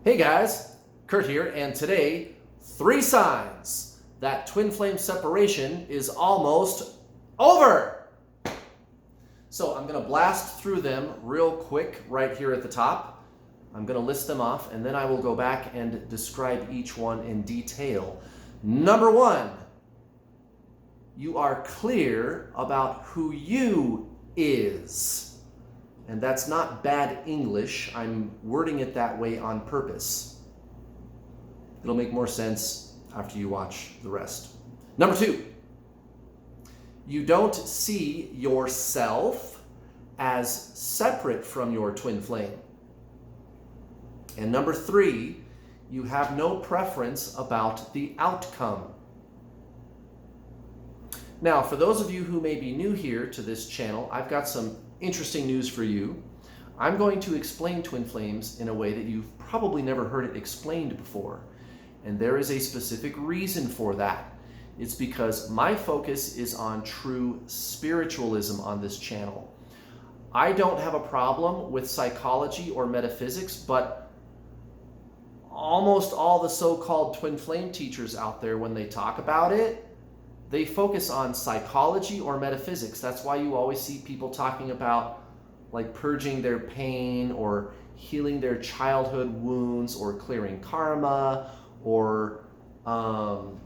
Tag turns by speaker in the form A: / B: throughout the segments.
A: Hey guys, Kurt here, and today, 3 signs that twin flame separation is almost over. So I'm going to blast through them real quick right here at the top. I'm going to list them off, and then I will go back and describe each one in detail. Number 1, you are clear about who you is. And that's not bad English. I'm wording it that way on purpose. It'll make more sense after you watch the rest. Number 2, you don't see yourself as separate from your twin flame. And number 3, you have no preference about the outcome. Now, for those of you who may be new here to this channel, I've got some interesting news for you. I'm going to explain twin flames in a way that you've probably never heard it explained before. And there is a specific reason for that. It's because my focus is on true spiritualism on this channel. I don't have a problem with psychology or metaphysics, but almost all the so-called twin flame teachers out there, when they talk about it, they focus on psychology or metaphysics. That's why you always see people talking about like purging their pain or healing their childhood wounds or clearing karma or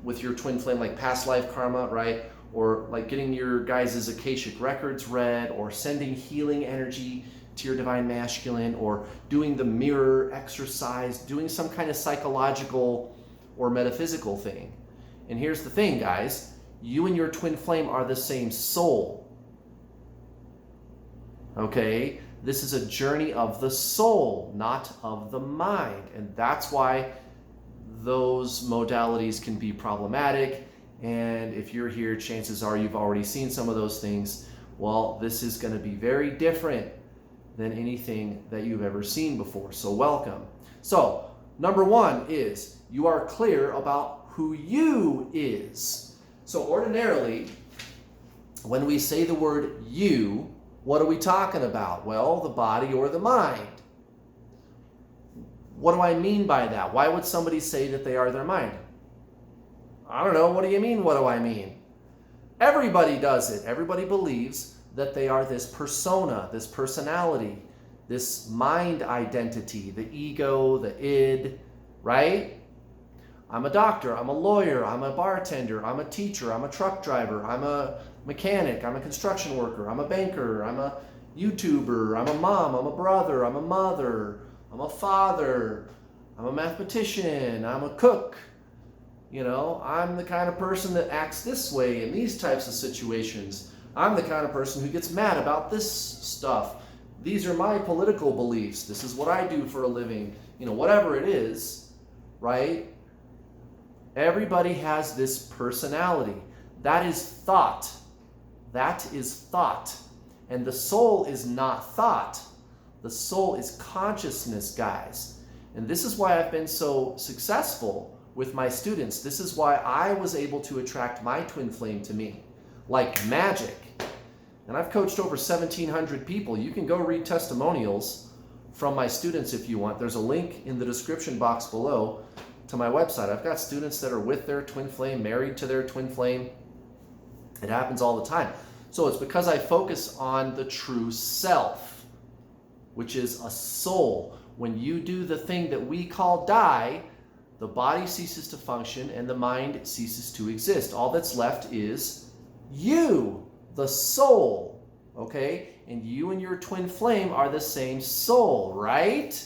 A: with your twin flame, like past life karma, right? Or like getting your guys' Akashic records read or sending healing energy to your divine masculine or doing the mirror exercise, doing some kind of psychological or metaphysical thing. And here's the thing, guys. You and your twin flame are the same soul. Okay? This is a journey of the soul, not of the mind. And that's why those modalities can be problematic. And if you're here, chances are you've already seen some of those things. Well, this is going to be very different than anything that you've ever seen before. So welcome. So, number 1 is you are clear about who you is. So ordinarily, when we say the word you, what are we talking about? Well, the body or the mind. What do I mean by that? Why would somebody say that they are their mind? I don't know. What do you mean, what do I mean? Everybody does it. Everybody believes that they are this persona, this personality, this mind identity, the ego, the id, right? I'm a doctor, I'm a lawyer, I'm a bartender, I'm a teacher, I'm a truck driver, I'm a mechanic, I'm a construction worker, I'm a banker, I'm a YouTuber, I'm a mom, I'm a brother, I'm a mother, I'm a father, I'm a mathematician, I'm a cook. You know, I'm the kind of person that acts this way in these types of situations. I'm the kind of person who gets mad about this stuff. These are my political beliefs. This is what I do for a living. You know, whatever it is, right? Everybody has this personality. That is thought. That is thought. And the soul is not thought. The soul is consciousness, guys. And this is why I've been so successful with my students. This is why I was able to attract my twin flame to me, like magic. And I've coached over 1,700 people. You can go read testimonials from my students if you want. There's a link in the description box below to my website. I've got students that are with their twin flame, married to their twin flame. It happens all the time. So it's because I focus on the true self, which is a soul. When you do the thing that we call die, the body ceases to function and the mind ceases to exist. All that's left is you, the soul, okay? And you and your twin flame are the same soul, right?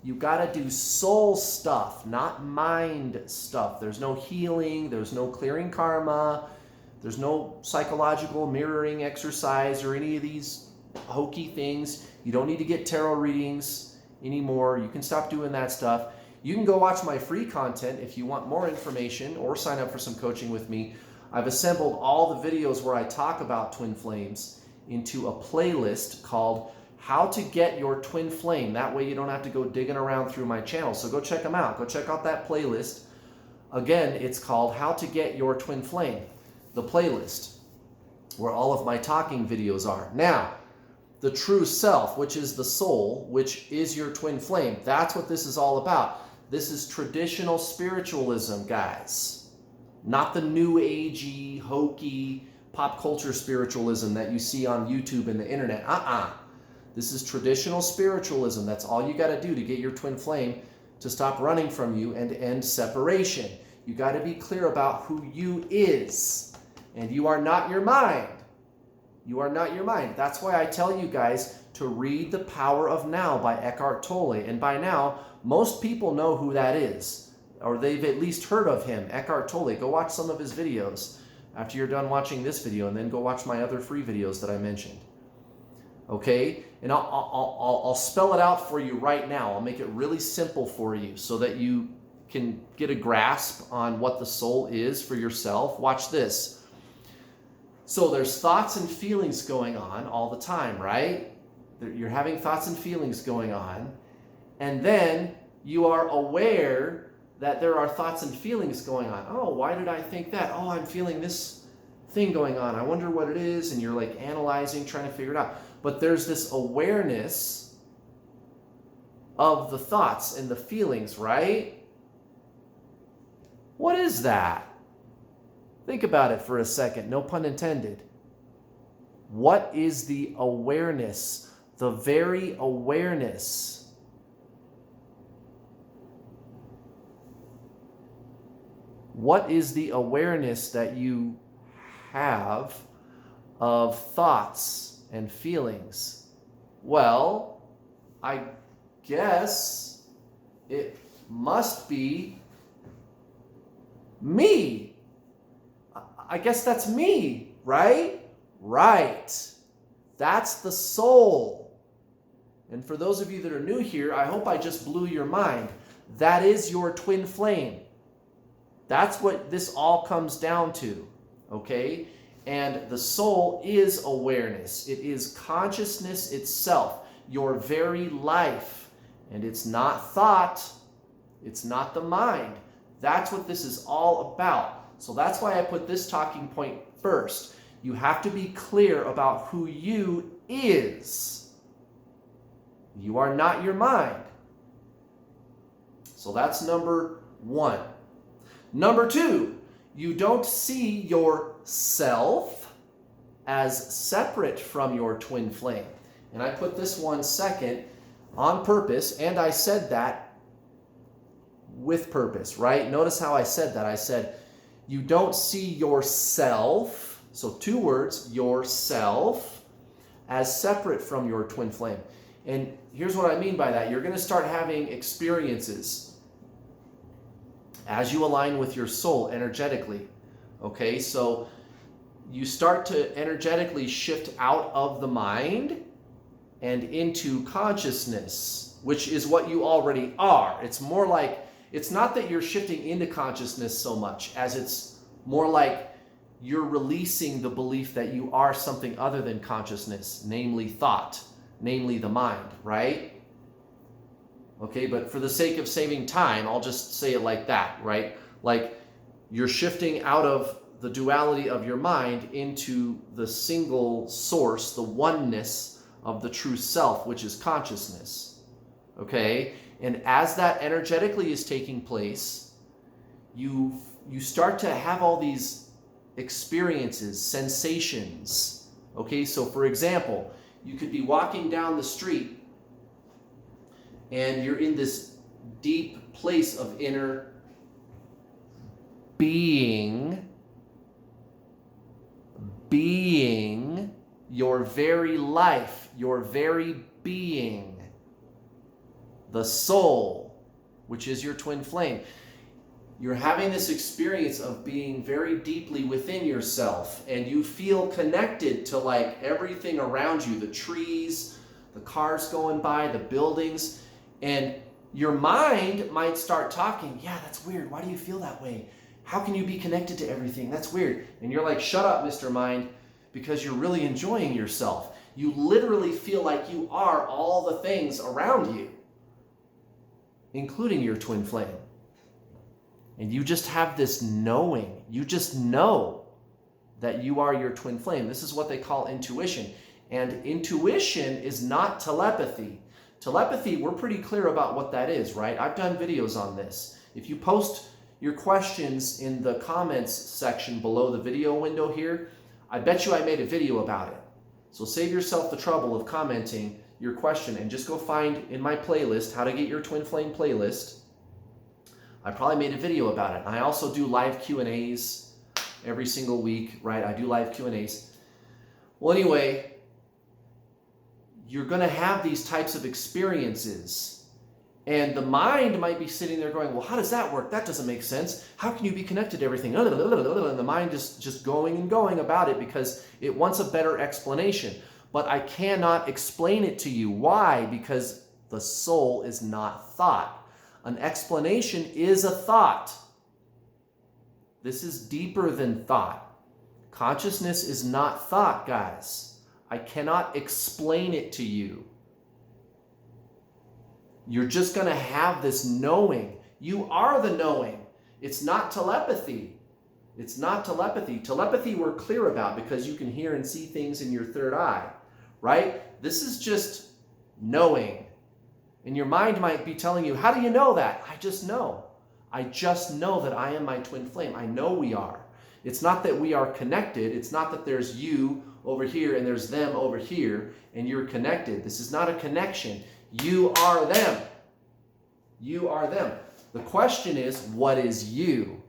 A: You got to do soul stuff, not mind stuff. There's no healing. There's no clearing karma. There's no psychological mirroring exercise or any of these hokey things. You don't need to get tarot readings anymore. You can stop doing that stuff. You can go watch my free content if you want more information or sign up for some coaching with me. I've assembled all the videos where I talk about twin flames into a playlist called How to Get Your Twin Flame. That way you don't have to go digging around through my channel. So go check them out. Go check out that playlist. Again, it's called How to Get Your Twin Flame, the playlist, where all of my talking videos are. Now, the true self, which is the soul, which is your twin flame. That's what this is all about. This is traditional spiritualism, guys. Not the new agey, hokey, pop culture spiritualism that you see on YouTube and the internet. This is traditional spiritualism. That's all you got to do to get your twin flame to stop running from you and end separation. You got to be clear about who you is. And you are not your mind. You are not your mind. That's why I tell you guys to read The Power of Now by Eckhart Tolle. And by now, most people know who that is, or they've at least heard of him, Eckhart Tolle. Go watch some of his videos after you're done watching this video, and then go watch my other free videos that I mentioned. Okay? And I'll spell it out for you right now. I'll make it really simple for you so that you can get a grasp on what the soul is for yourself. Watch this. So there's thoughts and feelings going on all the time, right? You're having thoughts and feelings going on. And then you are aware that there are thoughts and feelings going on. Oh, why did I think that? Oh, I'm feeling this thing going on. I wonder what it is. And you're like analyzing, trying to figure it out. But there's this awareness of the thoughts and the feelings, right? What is that? Think about it for a second, no pun intended. What is the awareness, the very awareness? What is the awareness that you have of thoughts and feelings? Well, I guess it must be me. I guess that's me, right? Right. That's the soul. And for those of you that are new here, I hope I just blew your mind. That is your twin flame. That's what this all comes down to, okay? And the soul is awareness. It is consciousness itself, your very life. And it's not thought. It's not the mind. That's what this is all about. So that's why I put this talking point first. You have to be clear about who you is. You are not your mind. So that's number one. Number two, you don't see yourself as separate from your twin flame. And I put this one second on purpose, and I said that with purpose, right? Notice how I said that. I said, you don't see yourself, so two words, yourself, as separate from your twin flame. And here's what I mean by that. You're going to start having experiences as you align with your soul energetically. Okay, so you start to energetically shift out of the mind and into consciousness, which is what you already are. It's more like, it's not that you're shifting into consciousness so much as it's more like you're releasing the belief that you are something other than consciousness, namely thought, namely the mind, right? Okay, but for the sake of saving time, I'll just say it like that, right? Like you're shifting out of the duality of your mind into the single source, the oneness of the true self, which is consciousness. Okay? And as that energetically is taking place, you start to have all these experiences, sensations. Okay, so for example, you could be walking down the street and you're in this deep place of inner being, your very life, your very being. The soul, which is your twin flame. You're having this experience of being very deeply within yourself, and you feel connected to like everything around you, the trees, the cars going by, the buildings, and your mind might start talking, yeah, that's weird. Why do you feel that way? How can you be connected to everything? That's weird. And you're like, shut up, Mr. Mind, because you're really enjoying yourself. You literally feel like you are all the things around you, including your twin flame. And you just have this knowing. You just know that you are your twin flame. This is what they call intuition. And intuition is not telepathy. Telepathy, we're pretty clear about what that is, right? I've done videos on this. If you post your questions in the comments section below the video window here, I bet you I made a video about it. So save yourself the trouble of commenting your question and just go find in my playlist, How to Get Your Twin Flame playlist. I probably made a video about it. I also do live Q&As every single week, right? I do live Q&As. Well, anyway, you're going to have these types of experiences. And the mind might be sitting there going, well, how does that work? That doesn't make sense. How can you be connected to everything? And the mind is just going and going about it because it wants a better explanation. But I cannot explain it to you. Why? Because the soul is not thought. An explanation is a thought. This is deeper than thought. Consciousness is not thought, guys. I cannot explain it to you. You're just going to have this knowing. You are the knowing. It's not telepathy. It's not telepathy. Telepathy we're clear about because you can hear and see things in your third eye, right? This is just knowing. And your mind might be telling you, how do you know that? I just know. I just know that I am my twin flame. I know we are. It's not that we are connected. It's not that there's you over here and there's them over here and you're connected. This is not a connection. You are them. You are them. The question is, what is you?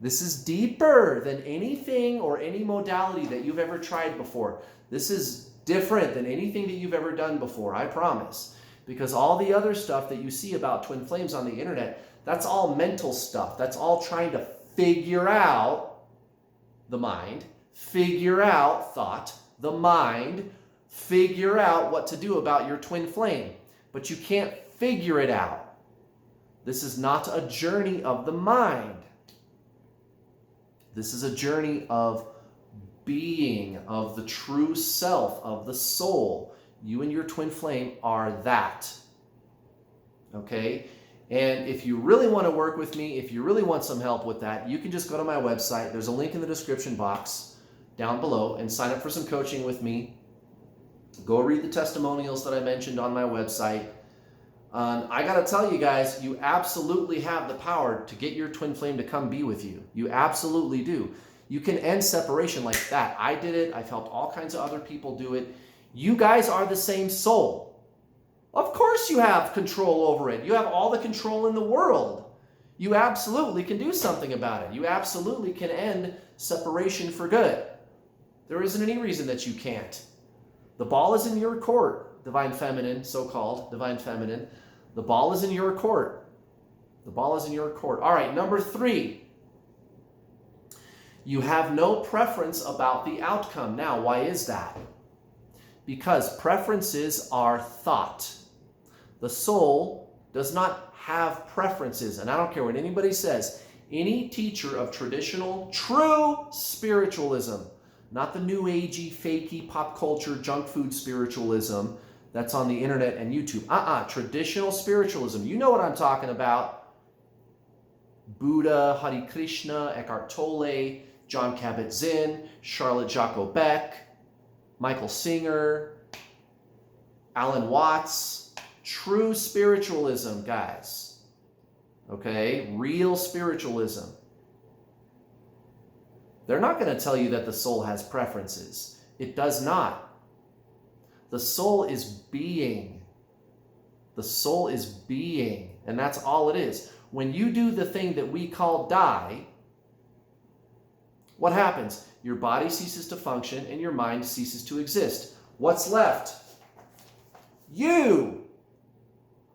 A: This is deeper than anything or any modality that you've ever tried before. This is different than anything that you've ever done before, I promise. Because all the other stuff that you see about twin flames on the internet, that's all mental stuff. That's all trying to figure out the mind, figure out thought, the mind, figure out what to do about your twin flame. But you can't figure it out. This is not a journey of the mind. This is a journey of being, of the true self, of the soul. You and your twin flame are that. Okay? And if you really want to work with me, if you really want some help with that, you can just go to my website. There's a link in the description box down below and sign up for some coaching with me. Go read the testimonials that I mentioned on my website. I got to tell you guys, you absolutely have the power to get your twin flame to come be with you. You absolutely do. You can end separation like that. I did it. I've helped all kinds of other people do it. You guys are the same soul. Of course you have control over it. You have all the control in the world. You absolutely can do something about it. You absolutely can end separation for good. There isn't any reason that you can't. The ball is in your court, Divine Feminine, so-called Divine Feminine. The ball is in your court. The ball is in your court. All right, number 3. You have no preference about the outcome. Now, why is that? Because preferences are thought. The soul does not have preferences. And I don't care what anybody says. Any teacher of traditional, true spiritualism, not the new agey, fakey, pop culture, junk food spiritualism that's on the internet and YouTube. Traditional spiritualism. You know what I'm talking about. Buddha, Hare Krishna, Eckhart Tolle, John Kabat-Zinn, Charlotte Jacques Beck, Michael Singer, Alan Watts. True spiritualism, guys. Okay? Real spiritualism. They're not going to tell you that the soul has preferences. It does not. The soul is being. The soul is being. And that's all it is. When you do the thing that we call die, what happens? Your body ceases to function and your mind ceases to exist. What's left? You.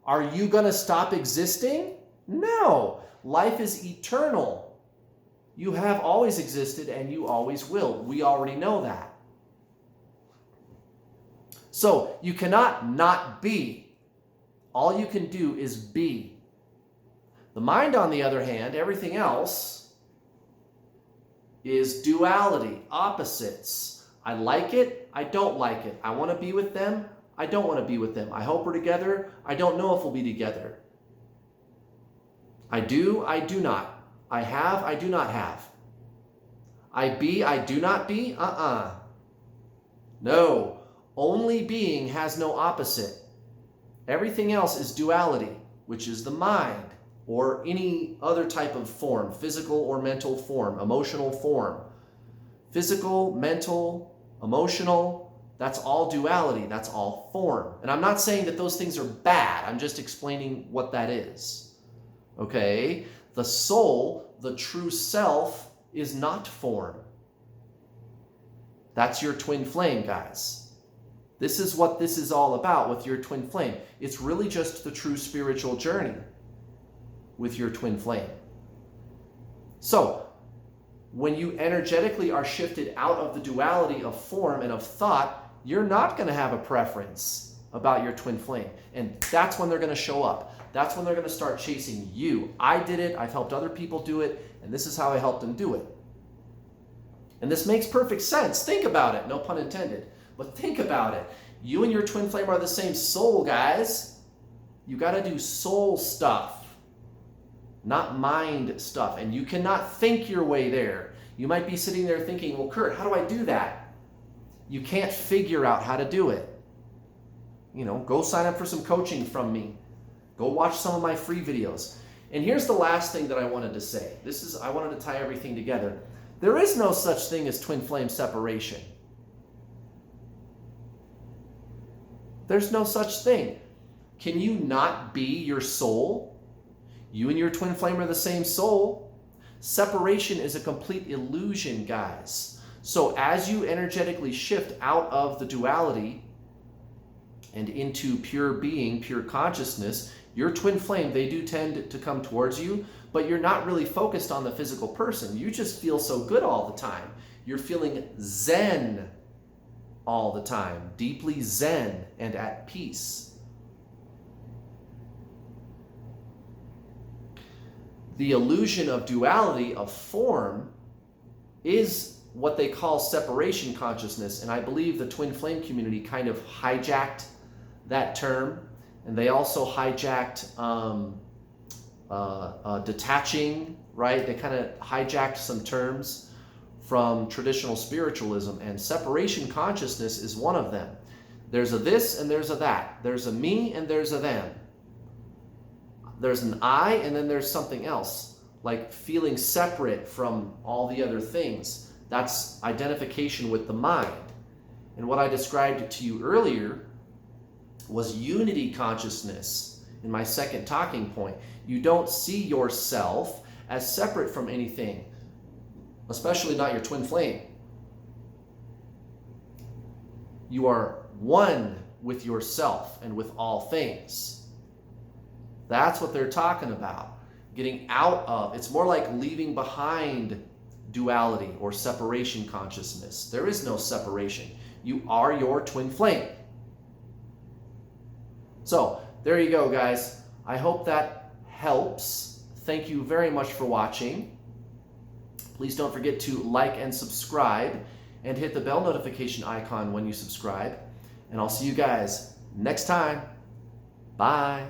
A: Are you going to stop existing? No. Life is eternal. You have always existed and you always will. We already know that. So you cannot not be. All you can do is be. The mind, on the other hand, everything else is duality, opposites. I like it, I don't like it. I want to be with them, I don't want to be with them. I hope we're together, I don't know if we'll be together. I do not. I have, I do not have. I be, I do not be, No, only being has no opposite. Everything else is duality, which is the mind, or any other type of form, physical or mental form, emotional form. Physical, mental, emotional, that's all duality, that's all form. And I'm not saying that those things are bad, I'm just explaining what that is. Okay? The soul, the true self, is not form. That's your twin flame, guys. This is what this is all about with your twin flame. It's really just the true spiritual journey with your twin flame. So, when you energetically are shifted out of the duality of form and of thought, you're not going to have a preference about your twin flame. And that's when they're going to show up. That's when they're going to start chasing you. I did it. I've helped other people do it. And this is how I helped them do it. And this makes perfect sense. Think about it. No pun intended. But think about it. You and your twin flame are the same soul, guys. You got to do soul stuff, not mind stuff. And you cannot think your way there. You might be sitting there thinking, well, Kurt, how do I do that? You can't figure out how to do it. You know, go sign up for some coaching from me. Go watch some of my free videos. And here's the last thing that I wanted to say. I wanted to tie everything together. There is no such thing as twin flame separation. There's no such thing. Can you not be your soul? You and your twin flame are the same soul. Separation is a complete illusion, guys. So as you energetically shift out of the duality and into pure being, pure consciousness, your twin flame, they do tend to come towards you, but you're not really focused on the physical person. You just feel so good all the time. You're feeling zen all the time, deeply zen and at peace. The illusion of duality, of form, is what they call separation consciousness, and I believe the twin flame community kind of hijacked that term, and they also hijacked detaching, right? They kind of hijacked some terms from traditional spiritualism, and separation consciousness is one of them. There's a this and there's a that. There's a me and there's a them. There's an I and then there's something else, like feeling separate from all the other things. That's identification with the mind. And what I described to you earlier was unity consciousness in my second talking point. You don't see yourself as separate from anything, especially not your twin flame. You are one with yourself and with all things. That's what they're talking about. Getting out of, it's more like leaving behind duality or separation consciousness. There is no separation. You are your twin flame. So, there you go, guys. I hope that helps. Thank you very much for watching. Please don't forget to like and subscribe and hit the bell notification icon when you subscribe. And I'll see you guys next time. Bye.